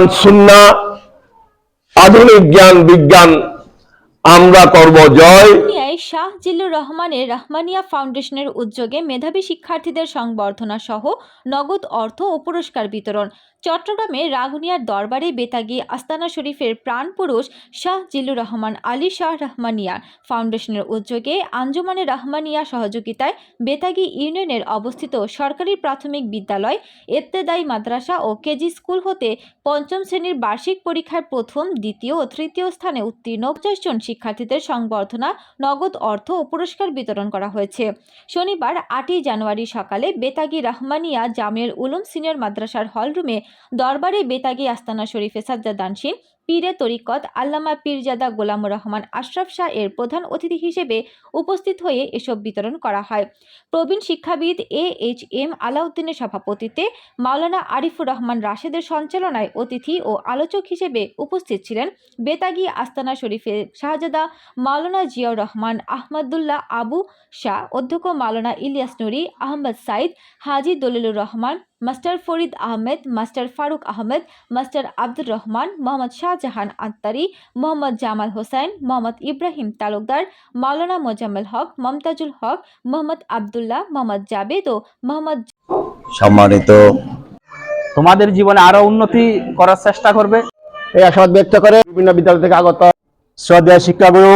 কোরআন সুন্নাহ আধুনিক জ্ঞান বিজ্ঞান আমরা করব জয়। শাহ জিল্লুর রহমানের রহমানিয়া ফাউন্ডেশনের উদ্যোগে মেধাবী শিক্ষার্থীদের সংবর্ধনা সহ নগদ অর্থ ও পুরস্কার বিতরণ। চট্টগ্রামে রাঙ্গুনিয়ার দরবারে বেতাগী আস্তানা শরীফের প্রাণপুরুষ শাহ জিল্লুর রহমান আলী শাহ রহমানিয়া ফাউন্ডেশনের উদ্যোগে আঞ্জুমানে রহমানিয়া সহযোগিতায় বেতাগী ইউনিয়নের অবস্থিত সরকারি প্রাথমিক বিদ্যালয়, ইবতেদায়ী মাদ্রাসা ও কেজি স্কুল হতে পঞ্চম শ্রেণীর বার্ষিক পরীক্ষায় প্রথম, দ্বিতীয় ও তৃতীয় স্থানে উত্তীর্ণ 50 জন শিক্ষার্থীদের সংবর্ধনা, নগদ অর্থ ও পুরস্কার বিতরণ করা হয়েছে। শনিবার 8ই জানুয়ারি সকালে বেতাগী রহমানিয়া জামিউল উলুম সিনিয়র মাদ্রাসার হলরুমে দরবারে বেতাগী আস্তানা শরীফে সাজ্জাদানশীন পীরে তরিকত আল্লামা পীরজাদা গোলামুর রহমান আশরাফ শাহ এর প্রধান অতিথি হিসেবে উপস্থিত হয়ে এসব বিতরণ করা হয়। প্রবীণ শিক্ষাবিদ AHM আলাউদ্দিনের সভাপতিত্বে মাওলানা আরিফুর রহমান রাশেদের সঞ্চালনায় অতিথি ও আলোচক হিসেবে উপস্থিত ছিলেন বেতাগী আস্তানা শরীফের শাহজাদা মাওলানা জিয়াউর রহমান আহমদুল্লাহ আবু শাহ, অধ্যক্ষ মাওলানা ইলিয়াস নুরি, আহমদ সাইদ, হাজি Dalilur Rahman, master Farid Ahmed, master Faruk Ahmed, master Abdur Rahman, Mohammad Shahjahan Attari, Mohammad Jamal Hossain, Mohammad Ibrahim Talukdar, মাওলানা মোজাম্মেল হক, মমতাজুল হক, মোহাম্মদ আবদুল্লাহ, মোহাম্মদ জাবেদ ও মোহাম্মদ। সম্মানিত, তোমাদের জীবনে আরো উন্নতি করার চেষ্টা করবে এই আশাবাদ ব্যক্ত করে বিভিন্ন বিদ্যালয় থেকে আগত শ্রদ্ধেয় শিক্ষাগুরু